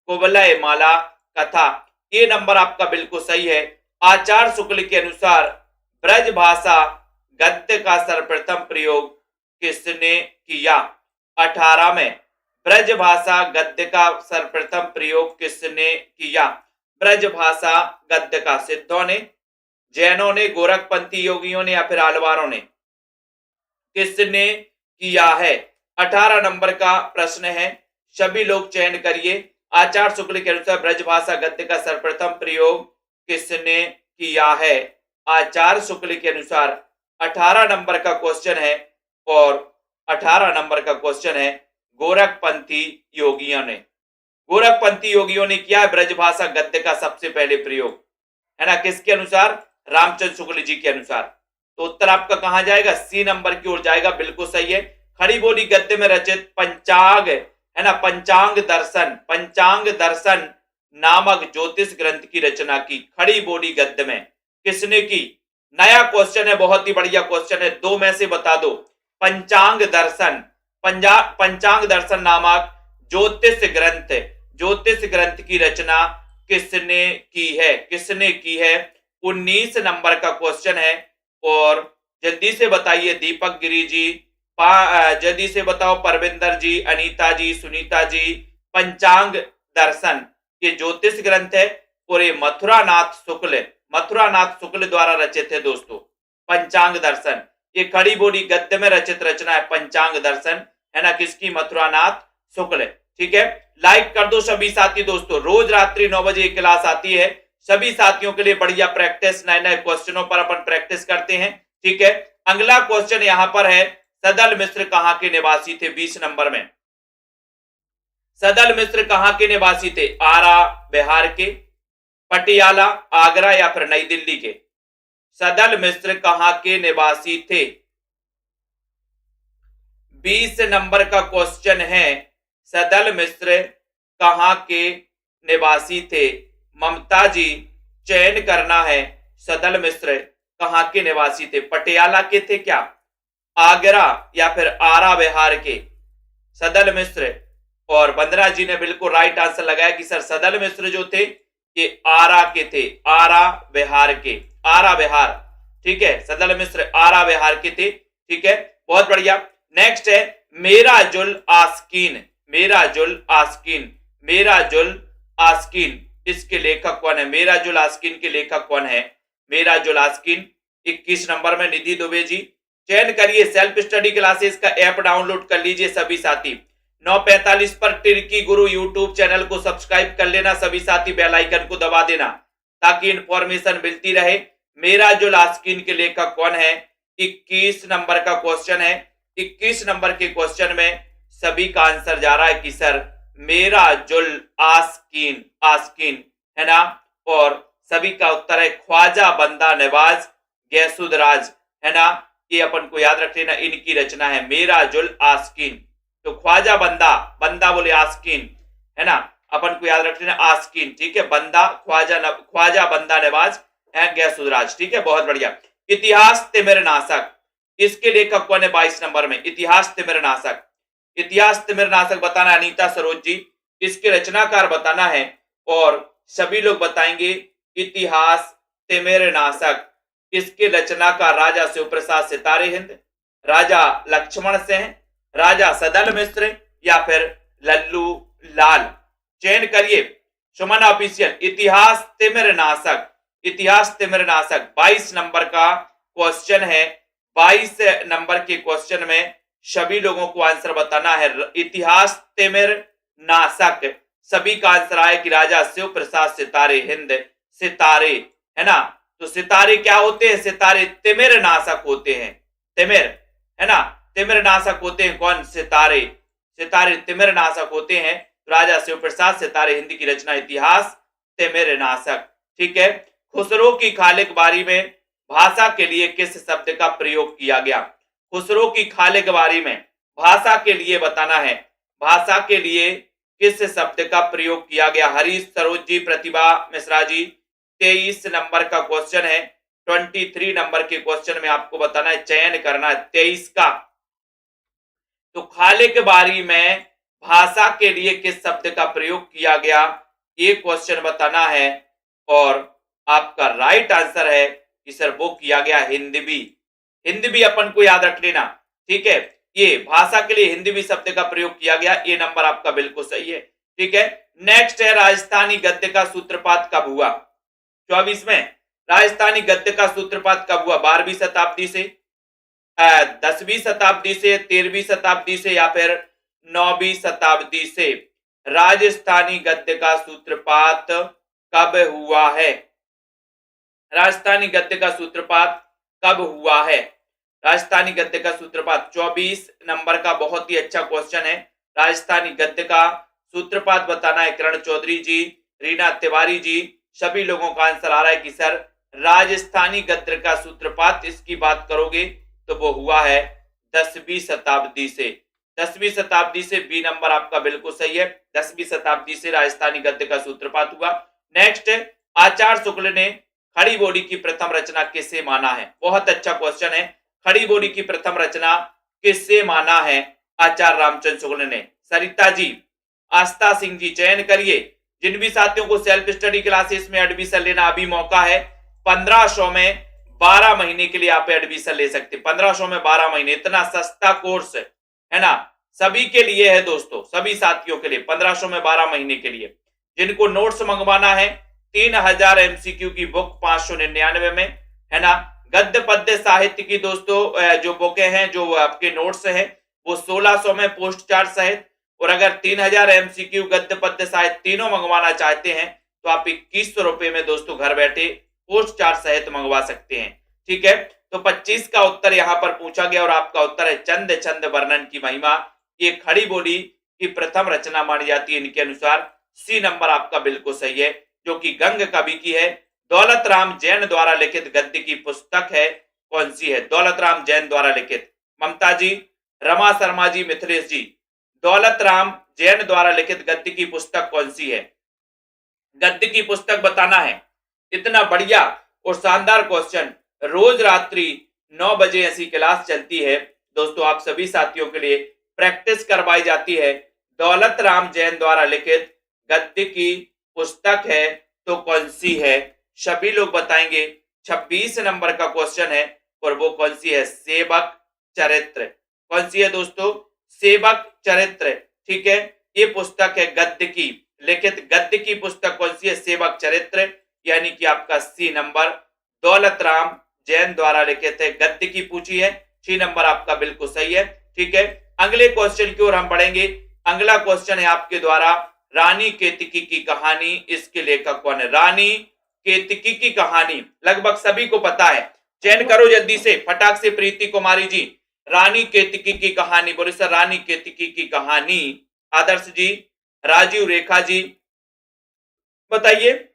कुवलय माला कथा। ये नंबर आपका बिल्कुल सही है। आचार्य शुक्ल के अनुसार ब्रज भाषा गद्य का सर्वप्रथम प्रयोग किसने किया? 18 में ब्रज भाषा गद्य का सर्वप्रथम प्रयोग किसने किया? ब्रज भाषा गद्य का सिद्धों ने, जैनों ने, गोरखपंथी योगियों ने, या फिर आलवारों ने? किसने किया है? 18 नंबर का प्रश्न है, सभी लोग चयन करिए। आचार्य शुक्ल के अनुसार ब्रज भाषा गद्य का सर्वप्रथम प्रयोग किसने किया है? आचार्य शुक्ल के अनुसार 18 नंबर का क्वेश्चन है, और 18 नंबर का क्वेश्चन है गोरखपंथी योगियों ने किया है ब्रज भाषा गद्य का सबसे पहले प्रयोग, है ना। किसके अनुसार? रामचंद्र शुक्ल जी के अनुसार। तो उत्तर आपका कहां जाएगा? सी नंबर की ओर जाएगा, बिल्कुल सही है। खड़ी बोली गद्य में रचित पंचांग, है ना, पंचांग दर्शन नामक ज्योतिष ग्रंथ की रचना की खड़ी बोली गद्य में किसने की? नया क्वेश्चन है, बहुत ही बढ़िया क्वेश्चन है, दो में से बता दो। पंचांग दर्शन नामक ज्योतिष ग्रंथ की रचना किसने की है? 19 नंबर का क्वेश्चन है, और जल्दी से बताइए दीपक गिरी जी, जल्दी से बताओ परविंदर जी, अनीता जी, सुनीता जी। पंचांग दर्शन ये ज्योतिष ग्रंथ है, और ये मथुरानाथ शुक्ल द्वारा रचित है दोस्तों। पंचांग दर्शन ये खड़ी बोली गद्य में रचित रचना है पंचांग दर्शन, है ना, किसकी? मथुरानाथ शुक्ल। ठीक है, लाइक कर दो सभी साथी दोस्तों। रोज रात्रि 9 बजे क्लास आती है, सभी साथियों के लिए बढ़िया प्रैक्टिस, नए नए क्वेश्चनों पर अपन प्रैक्टिस करते हैं। ठीक है, अगला क्वेश्चन यहां पर है, सदल मिश्र कहां के निवासी थे? 20 नंबर में सदल मिश्र कहां के निवासी थे? आरा बिहार के, पटियाला, आगरा, या फिर नई दिल्ली के? सदल मिश्र कहां के निवासी थे? 20 नंबर का क्वेश्चन है, सदल मिश्र कहां के निवासी थे? ममता जी, चयन करना है। सदल मिश्र कहां के निवासी थे? पटियाला के थे क्या, आगरा, या फिर आरा बिहार के? सदल मिश्र, और बंदरा जी ने बिल्कुल राइट आंसर लगाया कि सर सदल मिश्र जो थे ये आरा के थे, आरा बिहार के, आरा बिहार। ठीक है, सदल मिश्र आरा बिहार के थे। ठीक है, बहुत बढ़िया। नेक्स्ट है मेराजुल आस्कीन इसके लेखक कौन है? मेराजुल आस्किन के लेखक कौन है? मेराजुल आस्किन। 21 नंबर में निधि दुबे जी। चयन करिए, सेल्फ स्टडी क्लासेस का ऐप डाउनलोड कर लीजिए सभी साथी। 9:45 पर टिर्की गुरु यूट्यूब चैनल को सब्सक्राइब कर लेना सभी साथी, बेल आइकन को दबा देना ताकि इंफॉर्मेशन मिलती रहे। मेराजुल आस्किन के लेखक कौन है? 21 नंबर का क्वेश्चन है। 21 नंबर के क्वेश्चन में सभी का आंसर जा रहा है कि सर मेराजुल आस्किन, आस्किन है ना। और सभी का उत्तर है ख्वाजा बंदा नवाज गैसुदराज, है ना। ये अपन को याद रख लेना, इनकी रचना है मेराजुल आस्किन। तो ख्वाजा बंदा, बंदा बोले आस्किन, है ना, अपन को याद रख लेना आस्किन, ठीक है। बंदा ख्वाजा बंदा नवाज है गैसुदराज, ठीक है, बहुत बढ़िया। इतिहास तिमिरनाशक, इसके लेखक कौन है? 22 नंबर में इतिहास तिमिरनाशक। इतिहास तिमिरनाशक बताना अनीता सरोज जी, इसके रचनाकार बताना है और सभी लोग बताएंगे इतिहास तिमिरनाशक। इसके रचनाकार राजा शिवप्रसाद सितारे हिंद, राजा लक्ष्मण सिंह, राजा सदल मिश्र या फिर लल्लू लाल। चयन करिए सुमन ऑफिशियल। इतिहास तिमिरनाशक, इतिहास तिमिरनाशक 22 नंबर का क्वेश्चन है। 22 नंबर के क्वेश्चन में सभी लोगों को आंसर बताना है इतिहास तिमिरनाशक। सभी का आंसर आया कि राजा शिव प्रसाद सितारे हिंद, सितारे, है ना। तो सितारे क्या होते हैं? सितारे तिमिरनाशक होते हैं, तिमिर, है ना, तिमिरनाशक होते हैं कौन? सितारे, सितारे तिमिरनाशक होते हैं। तो राजा शिव प्रसाद सितारे हिंद की रचना इतिहास तिमिरनाशक, ठीक है। खुसरो की खालिक बारी में भाषा के लिए किस शब्द का प्रयोग किया गया? खुसरो की खालिक बारी में भाषा के लिए बताना है, भाषा के लिए किस शब्द का प्रयोग किया गया? हरीश सरोज जी, प्रतिभा मिश्रा जी। 23 नंबर का क्वेश्चन है। 23 नंबर के क्वेश्चन में आपको बताना है, चयन करना है 23 का। तो खालिक बारी में भाषा के लिए किस शब्द का प्रयोग किया गया, ये क्वेश्चन बताना है। और आपका राइट आंसर है कि सर वो किया गया हिंदवी। हिंदवी अपन को याद रख लेना, ठीक है। ये भाषा के लिए हिंदवी शब्द का प्रयोग किया गया, ये नंबर आपका बिल्कुल सही है, ठीक है। नेक्स्ट है राजस्थानी गद्य का सूत्रपात कब हुआ? 24 में। राजस्थानी गद्य का सूत्रपात कब हुआ? 12वीं शताब्दी से, 10वीं शताब्दी से, 13वीं शताब्दी से या फिर 9वीं शताब्दी से? राजस्थानी गद्य का सूत्रपात कब हुआ है? राजस्थानी गद्य का सूत्रपात कब हुआ है? राजस्थानी गद्य का सूत्रपात 24 नंबर का बहुत ही अच्छा क्वेश्चन है। राजस्थानी गद्य का सूत्रपात बताना है किरण चौधरी जी, रीना तिवारी जी। सभी लोगों का आंसर आ रहा है कि सर राजस्थानी गद्य का सूत्रपात, इसकी बात करोगे तो वो हुआ है 10वीं शताब्दी से। 10वीं शताब्दी से, बी नंबर आपका बिल्कुल सही है। 10वीं शताब्दी से राजस्थानी गद्य का सूत्रपात हुआ। नेक्स्ट, आचार्य शुक्ल ने खड़ी बोली की प्रथम रचना किससे माना है? बहुत अच्छा क्वेश्चन है। खड़ी बोली की प्रथम रचना किससे माना है? आचार्य रामचंद्र शुक्ल ने। सरिता जी, आस्था सिंह जी, चयन करिए। जिन भी साथियों को सेल्फ स्टडी क्लासेस में एडमिशन लेना अभी मौका है। 1500 में 12 महीने के लिए आप एडमिशन ले सकते हैं। 1500 में 12 महीने, इतना सस्ता कोर्स है ना, सभी के लिए है दोस्तों, सभी साथियों के लिए 1500 में 12 महीने के लिए। जिनको नोट्स मंगवाना है, 3000 एमसीक्यू की बुक 599 में, है ना। गद्य पद्य साहित्य की दोस्तों जो बुकें हैं, जो आपके नोट्स हैं, वो 1600 में पोस्ट चार्ज सहित। और अगर 3000 एमसीक्यू गद्य पद्य साहित्य तीनों मंगवाना चाहते हैं तो आप 2100 रुपए में दोस्तों घर बैठे पोस्ट चार्ज सहित मंगवा सकते हैं, ठीक है। तो 25 का उत्तर यहां पर पूछा गया और आपका उत्तर है चंद चंद वर्णन की महिमा। ये खड़ी बोली की प्रथम रचना मानी जाती है इनके अनुसार। सी नंबर आपका बिल्कुल सही है, जो कि गंग कवि की है। दौलत राम जैन द्वारा लिखित गद्य की पुस्तक है, कौन सी है? दौलत राम जैन द्वारा लिखित। ममता जी, रमा शर्मा जी, मिथिलेश जी, दौलत राम जैन द्वारा लिखित गद्य की पुस्तक कौन सी है? गद्य की पुस्तक बताना है। इतना बढ़िया और शानदार क्वेश्चन। रोज रात्रि 9 बजे ऐसी क्लास चलती है दोस्तों, आप सभी साथियों के लिए प्रैक्टिस करवाई जाती है। दौलत राम जैन द्वारा लिखित गद्य की पुस्तक है तो कौन सी है? सभी लोग बताएंगे। 26 नंबर का क्वेश्चन है और वो कौन सी है? सेवक चरित्र। कौन सी है दोस्तों? सेवक चरित्र, ठीक है। ये पुस्तक है गद्य की। लिखित गद्य की पुस्तक कौन सी है? सेवक चरित्र, यानी कि आपका सी नंबर। दौलत राम जैन द्वारा लिखित है गद्य की पूछी है, सी नंबर आपका बिल्कुल सही है। ठीक है, अगले क्वेश्चन की ओर हम बढ़ेंगे। अगला क्वेश्चन है आपके द्वारा, रानी केतकी की कहानी, इसके लेखक कौन है? रानी केतकी की कहानी लगभग सभी को पता है, चयन करो जल्दी से, फटाक से। प्रीति कुमारी जी, रानी केतकी की कहानी, बोले सर रानी केतकी की कहानी। आदर्श जी, राजीव, रेखा जी, बताइए।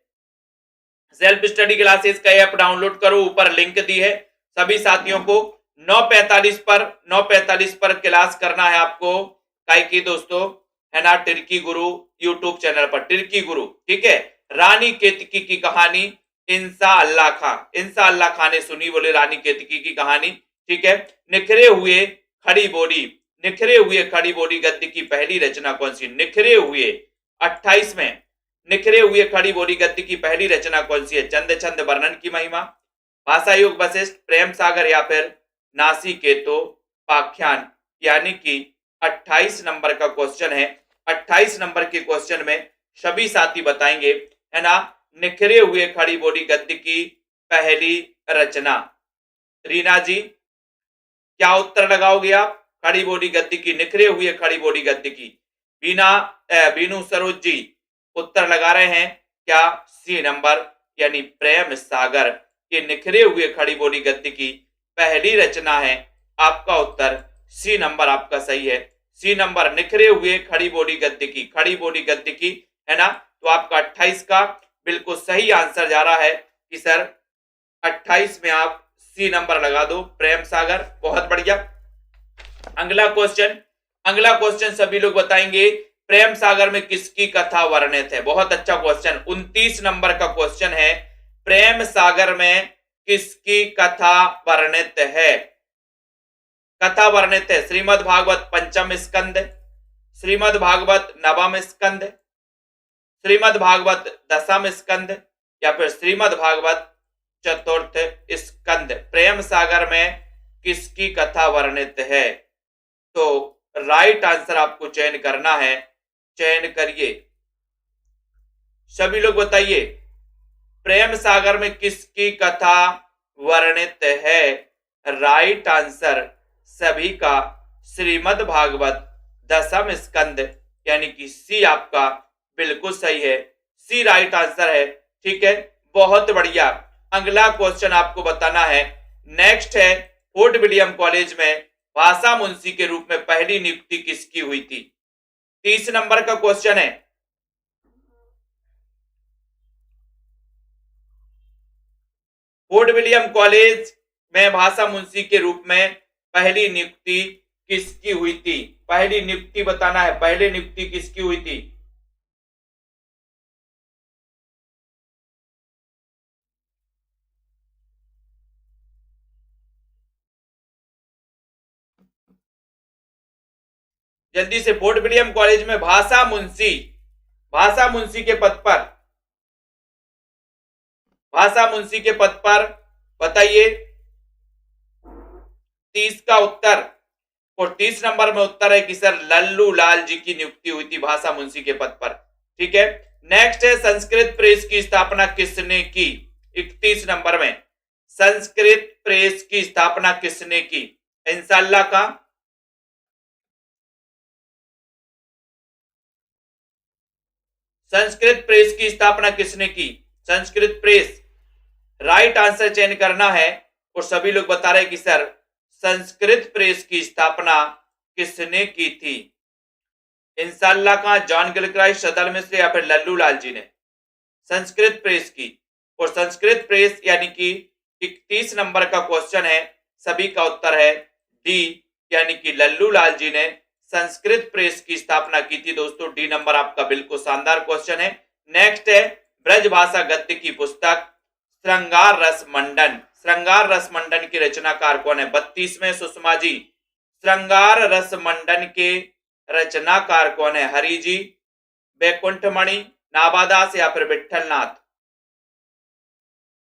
सेल्फ स्टडी क्लासेस का ऐप डाउनलोड करो, ऊपर लिंक दी है। सभी साथियों को 9:45 पर क्लास करना है आपको, काय की दोस्तों, है ना, टिर्की गुरु यूट्यूब चैनल पर, टिर्की गुरु। ठीक है, रानी केतकी की कहानी, इंसा अल्लाह खां ने सुनी, बोले रानी केतकी की कहानी। ठीक है, निखरे हुए खड़ी बोली गद्य की पहली रचना कौन सी? निखरे हुए 28 में निखरे हुए खड़ी बोली गद्य की पहली रचना कौन सी है? चंद छंद वर्णन की महिमा, भाषा युग वशिष्ठ, प्रेम सागर, या फिर नासिकेतो पाख्यान। यानी कि 28 नंबर का क्वेश्चन है। 28 नंबर के क्वेश्चन में सभी साथी बताएंगे, है ना, निखरे हुए खड़ी बोली गद्य की पहली रचना। रीना जी, क्या उत्तर लगाओगे आप? खड़ी बोली गद्य की, निखरे हुए खड़ी बोली गद्य की। बीनू सरोज जी उत्तर लगा रहे हैं क्या? सी नंबर, यानी प्रेम सागर के निखरे हुए खड़ी बोली गद्य की पहली रचना है। आपका उत्तर सी नंबर आपका सही है। सी नंबर, निखरे हुए खड़ी बोली गद्य की, है ना। तो आपका 28 का बिल्कुल सही आंसर जा रहा है कि सर 28 में आप सी नंबर लगा दो, प्रेम सागर। बहुत बढ़िया। अगला क्वेश्चन सभी लोग बताएंगे, प्रेम सागर में किसकी कथा वर्णित है? बहुत अच्छा क्वेश्चन, 29 नंबर का क्वेश्चन है, प्रेम सागर में किसकी कथा वर्णित है? श्रीमद् भागवत पंचम स्कंद, श्रीमद् भागवत नवम स्कंद, श्रीमद् भागवत दसम स्कंद, या फिर श्रीमद् भागवत चतुर्थ स्कंद। प्रेम सागर में किसकी कथा वर्णित है? तो राइट आंसर आपको चयन करना है, चयन करिए। सभी लोग बताइए, प्रेम सागर में किसकी कथा वर्णित है? राइट आंसर सभी का श्रीमद् भागवत दसम स्कंद, यानी कि सी आपका बिल्कुल सही है, सी राइट आंसर है। ठीक है, बहुत बढ़िया। अगला क्वेश्चन आपको बताना है, नेक्स्ट है, फोर्ट विलियम कॉलेज में भाषा मुंशी के रूप में पहली नियुक्ति किसकी हुई थी? 30 नंबर का क्वेश्चन है। फोर्ट विलियम कॉलेज में भाषा मुंशी के रूप में पहली नियुक्ति किसकी हुई थी? पहली नियुक्ति बताना है, पहली नियुक्ति किसकी हुई थी? जल्दी से। फोर्ट विलियम कॉलेज में भाषा मुंशी के पद पर बताइए 30 का उत्तर। और 30 नंबर में उत्तर है कि सर लल्लू लाल जी की नियुक्ति हुई थी भाषा मुंशी के पद पर। ठीक है, नेक्स्ट है, संस्कृत प्रेस की स्थापना किसने की? 31 नंबर में संस्कृत प्रेस की स्थापना किसने की? इंशाअल्लाह का। संस्कृत प्रेस की स्थापना किसने की? संस्कृत प्रेस, राइट आंसर चयन करना है। और सभी लोग बता रहे हैं कि सर संस्कृत प्रेस की स्थापना किसने की थी? इंशाअल्लाह का, जॉन गिलक्राइस्ट, सदर मिश्र, या फिर लल्लू लाल जी ने संस्कृत प्रेस की। और संस्कृत प्रेस यानी कि 31 नंबर का क्वेश्चन है, सभी का उत्तर है डी, यानी कि लल्लू लाल जी ने संस्कृत प्रेस की स्थापना की थी। दोस्तों डी नंबर आपका बिल्कुल शानदार क्वेश्चन है। नेक्स्ट है, ब्रजभाषा गद्य की पुस्तक श्रृंगार रस मंडन के रचनाकार कौन है? 32 में सुषमा जी, श्रृंगार रस मंडन के रचनाकार कौन है? हरि जी, बैकुंठमणि, नाभादास, या फिर विठलनाथ।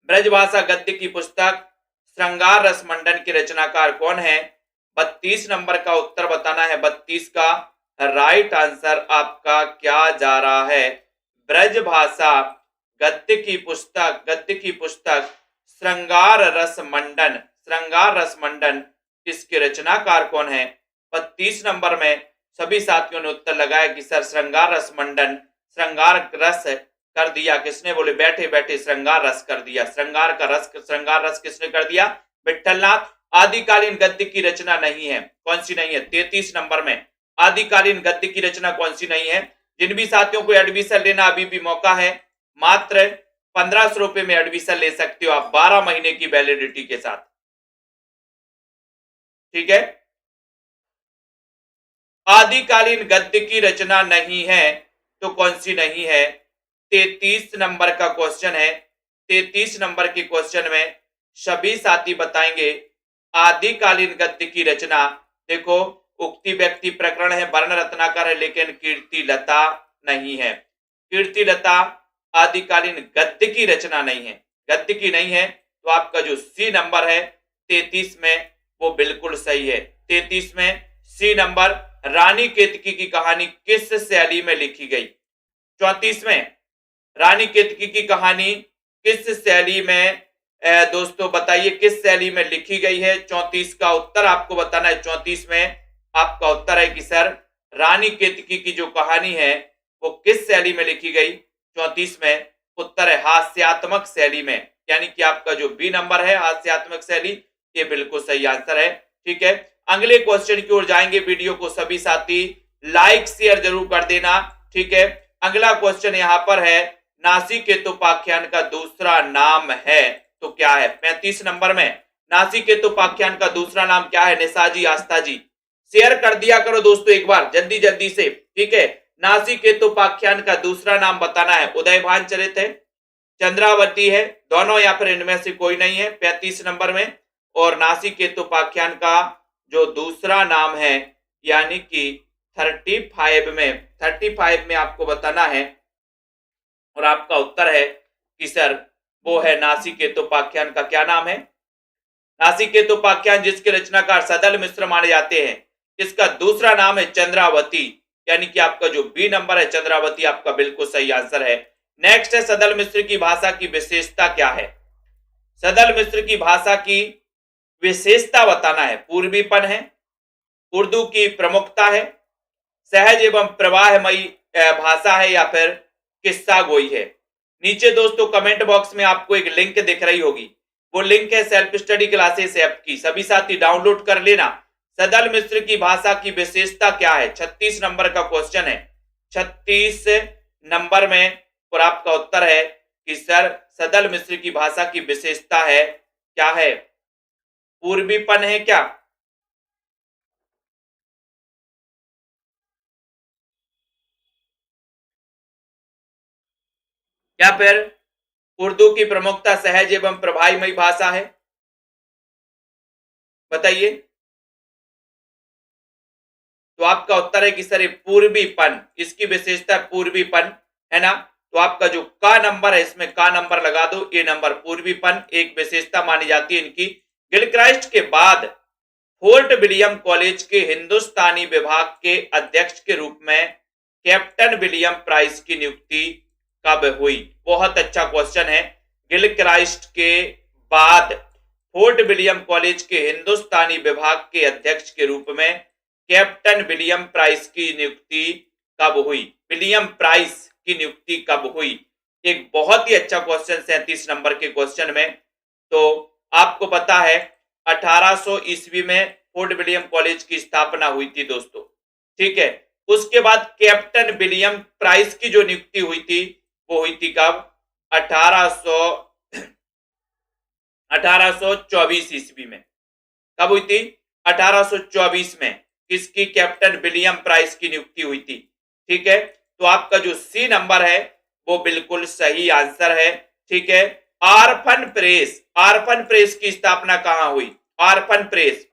ब्रजभाषा गद्य की पुस्तक श्रृंगार रस मंडन के रचनाकार कौन है? 32 नंबर का उत्तर बताना है। 32 का राइट आंसर आपका क्या जा रहा है? ब्रजभाषा गद्य की पुस्तक श्रृंगार रस मंडन इसके रचनाकार कौन है? 32 नंबर में सभी साथियों ने उत्तर लगाया कि सर श्रृंगार रस मंडन, श्रृंगार रस कर दिया किसने? बोले बैठे बैठे श्रृंगार रस कर दिया। श्रृंगार रस किसने कर दिया? विठलनाथ। आदिकालीन गद्य की रचना नहीं है, कौन सी नहीं है? 33 नंबर में आदिकालीन गद्य की रचना कौन सी नहीं है? जिन भी साथियों को एडमिशन लेना अभी भी मौका है, मात्र 1500 रुपए में एडमिशन ले सकते हो आप 12 महीने की वैलिडिटी के साथ, ठीक है। आदिकालीन गद्य की रचना नहीं है तो कौन सी नहीं है? 33 नंबर का क्वेश्चन है। 33 नंबर के क्वेश्चन में सभी साथी बताएंगे आदिकालीन गद्य की रचना। देखो, उक्ति व्यक्ति प्रकरण है, वर्ण रत्नाकर है, लेकिन कीर्ति लता नहीं है। कीर्ति लता आदिकालीन गद्य की रचना नहीं है, गद्य की नहीं है, तो आपका जो सी नंबर है 33 में वो बिल्कुल सही है। 33 में सी नंबर, रानी केतकी की कहानी किस शैली में लिखी गई? 34 में रानी केतकी की कहानी किस शैली में दोस्तों बताइए किस शैली में लिखी गई है? 34 का उत्तर आपको बताना है। 34 में आपका उत्तर है कि सर रानी केतकी की जो कहानी है वो किस शैली में लिखी गई? 34 में उत्तर है हास्यात्मक शैली में, यानी कि आपका जो बी नंबर है हास्यात्मक शैली, ये बिल्कुल सही आंसर है, ठीक है। अगले क्वेश्चन की ओर जाएंगे। वीडियो को सभी साथी लाइक शेयर जरूर कर देना, ठीक है। अगला क्वेश्चन यहां पर है, नासिकेतोपाख्यान का दूसरा नाम है तो क्या है? 35 नंबर में नासिकेतोपाख्यान का दूसरा नाम क्या है? निशाजी आस्था जी शेयर कर दिया करो दोस्तों एक बार जल्दी जल्दी से, ठीक है। नासिकेतोपाख्यान का दूसरा नाम बताना है। उदयभान चरित है, चंद्रावती है, दोनों या फिर इनमें से कोई नहीं है 35 नंबर में। और नासिकेतोपाख्यान का जो दूसरा नाम है यानी कि 35 में आपको बताना है, और आपका उत्तर है कि सर वो है नासिकेतोपाख्यान का क्या नाम है? नासिकेतोपाख्यान जिसके रचनाकार सदल मिश्र माने जाते हैं, इसका दूसरा नाम है चंद्रावती, यानी कि आपका जो बी नंबर है चंद्रावती आपका बिल्कुल सही आंसर है। नेक्स्ट है, सदल मिश्र की भाषा की विशेषता क्या है? सदल मिश्र की भाषा की विशेषता बताना है। पूर्वीपन है, उर्दू की प्रमुखता है, सहज एवं प्रवाहमयी भाषा है, या फिर किस्सा गोई है। नीचे दोस्तों कमेंट बॉक्स में आपको एक लिंक दिख रही होगी, वो लिंक है सेल्फ स्टडी क्लासेस ऐप की, सभी साथी डाउनलोड कर लेना। सदल मिश्र की भाषा की विशेषता क्या है? 36 नंबर का क्वेश्चन है। 36 नंबर में और आपका उत्तर है कि सर सदल मिश्र की भाषा की विशेषता है क्या है? पूर्वीपन है क्या? या फिर उर्दू की प्रमुखता, सहज एवं प्रभावमयी भाषा है? बताइए। तो आपका उत्तर है कि सर पूर्वीपन, इसकी विशेषता पूर्वीपन है ना। तो आपका जो का नंबर है इसमें का नंबर लगा दो, ये नंबर पूर्वीपन एक विशेषता मानी जाती है इनकी। गिलक्राइस्ट के बाद फोर्ट विलियम कॉलेज के हिंदुस्तानी विभाग के अध्यक्ष के रूप में कैप्टन विलियम प्राइस की नियुक्ति कब हुई? बहुत अच्छा क्वेश्चन है। गिलक्राइस्ट के बाद फोर्ट विलियम कॉलेज के हिंदुस्तानी विभाग के अध्यक्ष के रूप में कैप्टन विलियम प्राइस की नियुक्ति कब हुई? विलियम प्राइस की नियुक्ति कब हुई? एक बहुत ही अच्छा क्वेश्चन 37 नंबर के क्वेश्चन में। तो आपको पता है 1800 ईस्वी में फोर्ट विलियम कॉलेज की स्थापना हुई थी दोस्तों, ठीक है। उसके बाद कैप्टन विलियम प्राइस की जो नियुक्ति हुई थी वो हुई थी कब? 1824 ईस्वी में। कब हुई थी? 1824 में किसकी? कैप्टन विलियम प्राइस की नियुक्ति हुई थी, ठीक है। तो आपका जो सी नंबर है वो बिल्कुल सही आंसर है, ठीक है। आरफन प्रेस की स्थापना कहां हुई? आरफन प्रेस,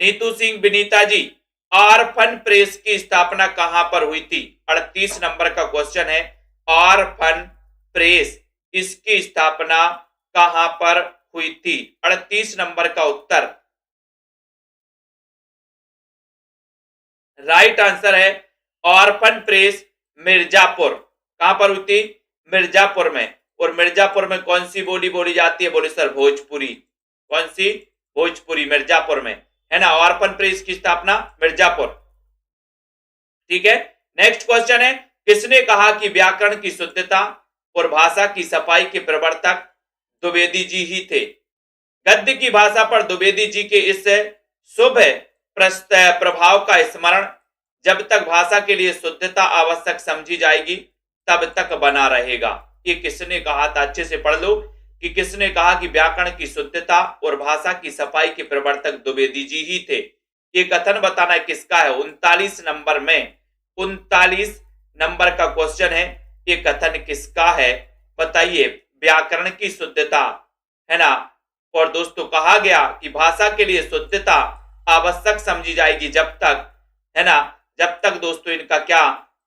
नीतू सिंह विनीता जी, आरफन प्रेस की स्थापना कहां पर हुई थी? 38 नंबर का क्वेश्चन है। आरफन प्रेस, इसकी स्थापना कहां पर हुई थी? 38 नंबर का उत्तर राइट आंसर है। Orphan press Mirzapur. कहां पर हुई थी? मिर्जापुर में। और मिर्जापुर में कौन सी बोली बोली जाती है? बोले सर भोजपुरी। कौन सी? भोजपुरी, मिर्जापुर में, है ना। ऑर्फन प्रेस की स्थापना मिर्जापुर। ठीक है। नेक्स्ट क्वेश्चन है, किसने कहा कि व्याकरण की शुद्धता और भाषा की सफाई के प्रवर्तक द्विवेदी जी ही थे? गद्य की भाषा पर द्विवेदी जी के इस शुभ प्रभाव का स्मरण जब तक भाषा के लिए शुद्धता आवश्यक समझी जाएगी तब तक बना रहेगा। ये किसने कहा था? अच्छे से पढ़ लो कि किसने कहा कि व्याकरण की शुद्धता और भाषा की सफाई के प्रवर्तक द्विवेदी जी ही थे। ये कथन बताना किसका है? 39 नंबर में, 39 नंबर का क्वेश्चन है। ये कथन किसका है बताइए? व्याकरण की शुद्धता, है ना। और दोस्तों कहा गया कि भाषा के लिए शुद्धता आवश्यक समझी जाएगी जब तक, है ना, जब तक दोस्तों इनका क्या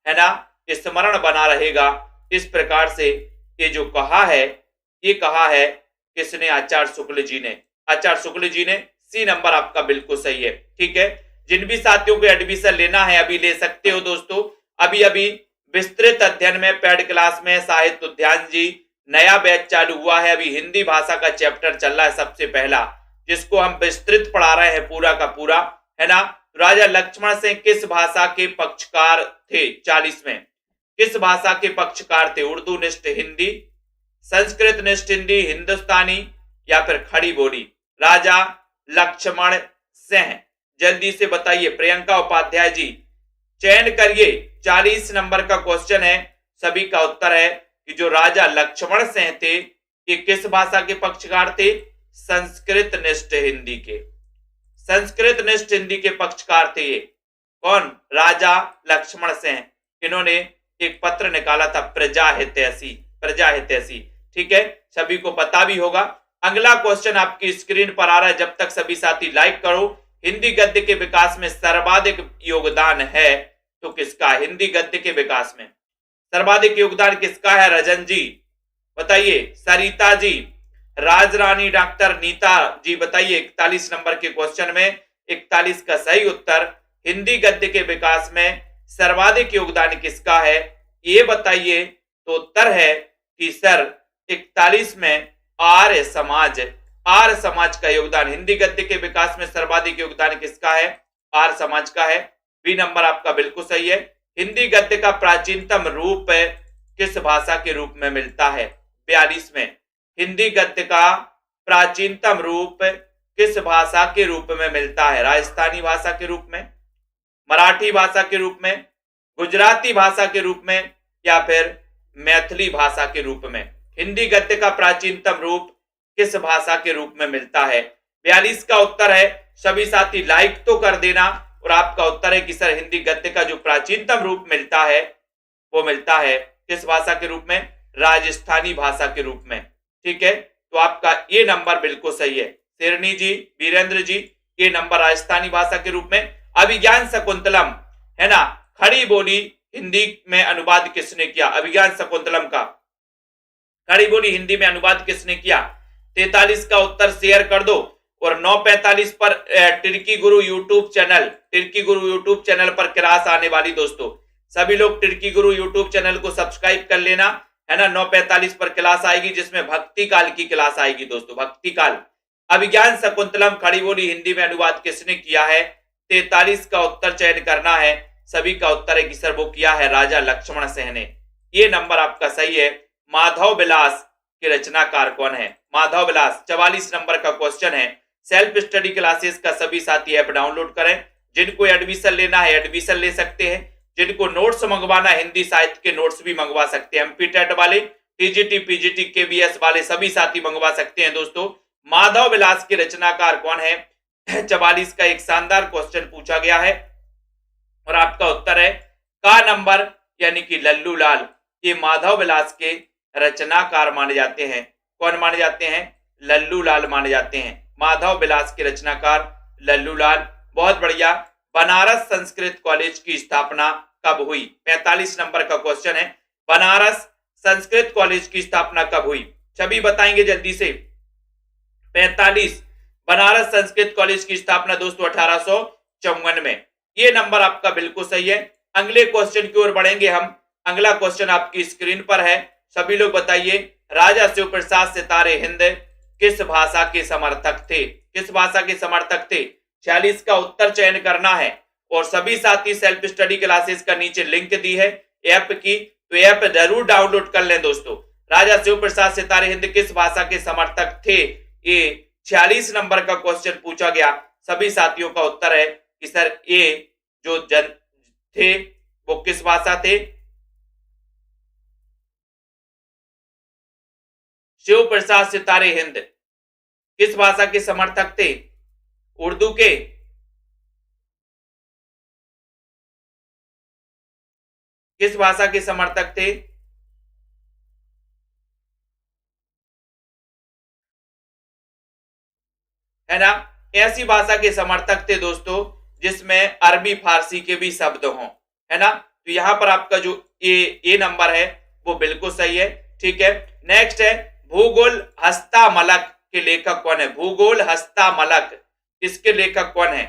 है ना, स्मरण बना रहेगा। इस प्रकार से ये जो कहा है, ये कहा है किसने? आचार्य शुक्ल जी ने। आचार्य शुक्ल जी ने। सी नंबर आपका बिल्कुल सही है। ठीक है। जिन भी साथियों को एडमिशन लेना है अभी ले सकते हो दोस्तों। अभी अभी विस्तृत अध्ययन में पेड क्लास में साहित्य उद्यान जी नया बैच चालू हुआ है। अभी हिंदी भाषा का चैप्टर चल रहा है सबसे पहला, जिसको हम विस्तृत पढ़ा रहे हैं पूरा का पूरा, है ना। राजा लक्ष्मण सिंह किस भाषा के पक्षकार थे? 40 में किस भाषा के पक्षकार थे? उर्दू निष्ठ हिंदी, संस्कृत निष्ठ हिंदी, हिंदुस्तानी या फिर खड़ी बोली? राजा लक्ष्मण सिंह। जल्दी से बताइए प्रियंका उपाध्याय जी, चयन करिए। 40 नंबर का क्वेश्चन है। सभी का उत्तर है कि जो राजा लक्ष्मण सिंह थे ये किस भाषा के पक्षकार थे? संस्कृत निष्ठ हिंदी के। संस्कृत निष्ठ हिंदी के पक्षकार थे ये। कौन? राजा लक्ष्मण सिंह। इन्होंने एक पत्र निकाला था प्रजा हितैषी, प्रजा हितैषी। ठीक है, सभी को पता भी होगा। अगला क्वेश्चन आपकी स्क्रीन पर आ रहा है, जब तक सभी साथी लाइक करो। हिंदी गद्य के विकास में सर्वाधिक योगदान है तो किसका? हिंदी गद्य के विकास में सर्वाधिक योगदान किसका है? रजन जी बताइए, सरिता जी, राजरानी, डॉक्टर नीता जी बताइए। 41 नंबर के क्वेश्चन में 41 का सही उत्तर, हिंदी गद्य के विकास में सर्वाधिक योगदान किसका है ये बताइए। तो उत्तर है कि सर 41 में आर्य समाज, आर्य समाज का योगदान। हिंदी गद्य के विकास में सर्वाधिक योगदान किसका है? आर्य समाज का है। बी नंबर आपका बिल्कुल सही है। हिंदी गद्य का प्राचीनतम रूप किस भाषा के रूप में मिलता है? 42 में हिंदी गद्य का प्राचीनतम रूप किस भाषा के रूप में मिलता है? राजस्थानी भाषा के रूप में, मराठी भाषा के रूप में, गुजराती भाषा के रूप में या फिर मैथिली भाषा के रूप में? हिंदी गद्य का प्राचीनतम रूप किस भाषा के रूप में मिलता है? 42 का उत्तर है। सभी साथी लाइक तो कर देना। और आपका उत्तर है कि सर हिंदी गद्य का जो प्राचीनतम रूप मिलता है वो मिलता है किस भाषा के रूप में? राजस्थानी भाषा के रूप में। ठीक है, तो आपका ये नंबर बिल्कुल सही है। शेरनी जी, वीरेंद्र जी, ये नंबर राजस्थानी भाषा के रूप में। अभिज्ञान शकुंतलम, है ना, खड़ी बोली हिंदी में अनुवाद किसने किया? अभिज्ञान शकुंतलम का खड़ी बोली हिंदी में अनुवाद किसने किया? 43 का उत्तर शेयर कर दो। और 9:45 पर टिर्की गुरु यूट्यूब चैनल, टिर्की गुरु यूट्यूब चैनल पर क्लास आने वाली दोस्तों। सभी लोग टिर्की गुरु यूट्यूब चैनल को सब्सक्राइब कर लेना, है ना। 9:45 पर क्लास आएगी जिसमें भक्ति काल की क्लास आएगी दोस्तों, भक्ति काल। अभिज्ञान शकुंतलम खड़ी बोली हिंदी में अनुवाद किसने किया है? 43 का उत्तर चयन करना है। सभी का उत्तर है कि सर वो किया है राजा लक्ष्मण सिंह ने। ये नंबर आपका सही है। माधव विलास के रचनाकार कौन है? माधव विलास। 44 नंबर का क्वेश्चन है। सेल्फ स्टडी क्लासेस का सभी साथी ऐप डाउनलोड करें। जिनको एडमिशन लेना है एडमिशन ले सकते हैं। जिनको नोट्स मंगवाना है, हिंदी साहित्य के नोट्स भी मंगवा सकते हैं। एमपी टेट वाले, टीजीटी, पीजीटी, केबीएस वाले सभी साथी मंगवा सकते हैं दोस्तों। माधव विलास के रचनाकार कौन है? 44 का एक शानदार क्वेश्चन पूछा गया है और आपका उत्तर है का नंबर, यानी कि लल्लू लाल। ये माधव विलास के रचनाकार माने जाते हैं। कौन माने जाते हैं? लल्लू लाल माने जाते हैं। माधव विलास के रचनाकार लल्लू लाल। बहुत बढ़िया। बनारस संस्कृत कॉलेज की स्थापना कब हुई? 45 नंबर का क्वेश्चन है। बनारस संस्कृत कॉलेज की स्थापना कब हुई? सभी बताएंगे जल्दी से। 45 बनारस संस्कृत कॉलेज की स्थापना दोस्तों 1854 में। ये नंबर आपका बिल्कुल सही है। अगले क्वेश्चन की ओर बढ़ेंगे हम। अगला क्वेश्चन आपकी स्क्रीन पर है, सभी लोग बताइए, राजा शिव प्रसाद सितारे हिंद किस भाषा के समर्थक थे? किस भाषा के समर्थक थे? 46 का उत्तर चयन करना है और सभी साथी सेल्फ स्टडी क्लासेस का नीचे लिंक दी है ऐप की, तो ऐप जरूर डाउनलोड कर लें दोस्तों। राजा शिव प्रसाद सितारे हिंद किस भाषा के समर्थक थे? ये 46 नंबर का क्वेश्चन पूछा गया। सभी साथियों का उत्तर है कि सर ये जो जन थे वो किस भाषा थे? शिव प्रसाद सितारे हिंद किस भाषा के समर्थक थे? उर्दू के? किस भाषा के समर्थक थे? है ना, ऐसी भाषा के समर्थक थे दोस्तों जिसमें अरबी फारसी के भी शब्द हों, है ना। तो यहां पर आपका जो ए नंबर है वो बिल्कुल सही है, ठीक है। नेक्स्ट है, भूगोल हस्तामलक के लेखक कौन है? भूगोल हस्तामलक, इसके लेखक कौन है?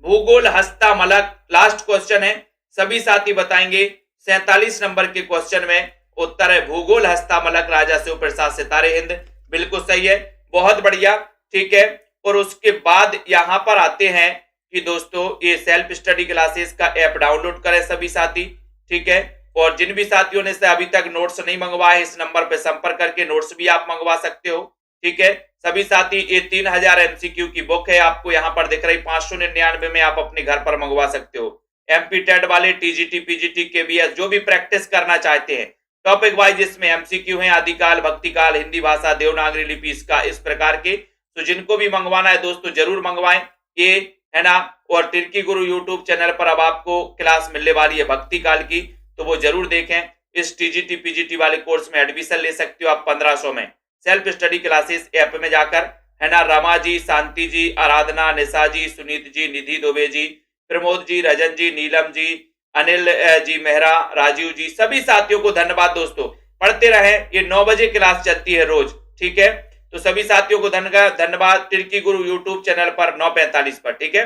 भूगोल हस्तामलक लास्ट क्वेश्चन है, सभी साथी बताएंगे। 47 नंबर के क्वेश्चन में उत्तर है भूगोल हस्तामलक राजा शिव प्रसाद सितारे हिंद, बिल्कुल सही है, बहुत बढ़िया, ठीक है। और उसके बाद यहां पर आते हैं कि दोस्तों ये सेल्फ स्टडी क्लासेस का ऐप डाउनलोड करें सभी साथी, ठीक है। और जिन भी साथियों ने से अभी तक नोट्स नहीं मंगवाए, इस नंबर पे संपर्क करके नोट्स भी आप मंगवा सकते हो, ठीक है। सभी साथी ये 3000 एमसीक्यू की बुक है, आपको यहाँ पर दिख रही 599 में, आप अपने घर पर मंगवा सकते हो। एमपी टेट वाले, टीजीटी, पीजीटी, केबीएस जो भी प्रैक्टिस करना चाहते हैं, टॉपिक वाइज इसमें एमसीक्यू है, आदिकाल, भक्तिकाल, हिंदी भाषा, देवनागरी लिपि, इसका इस प्रकार के। तो जिनको भी मंगवाना है दोस्तों जरूर मंगवाएं, ये है ना। और तिर्की गुरु यूट्यूब चैनल पर अब आपको क्लास मिलने वाली है भक्ति काल की, तो वो जरूर देखें। इस टीजीटी पीजीटी वाले कोर्स में एडमिशन ले सकते हो आप 1500 में, सेल्फ स्टडी क्लासेस ऐप में जाकर, है ना। रमा जी, शांति जी, आराधना, निशा जी, सुनीत जी, निधि दुबे जी, प्रमोद जी, रजन जी, नीलम जी, अनिल जी मेहरा, राजीव जी, सभी साथियों को धन्यवाद दोस्तों। पढ़ते रहे, ये 9 बजे क्लास चलती है रोज, ठीक है। तो सभी साथियों को धन्यवाद, तिर्की गुरु यूट्यूब चैनल पर 9:45 पर, ठीक है।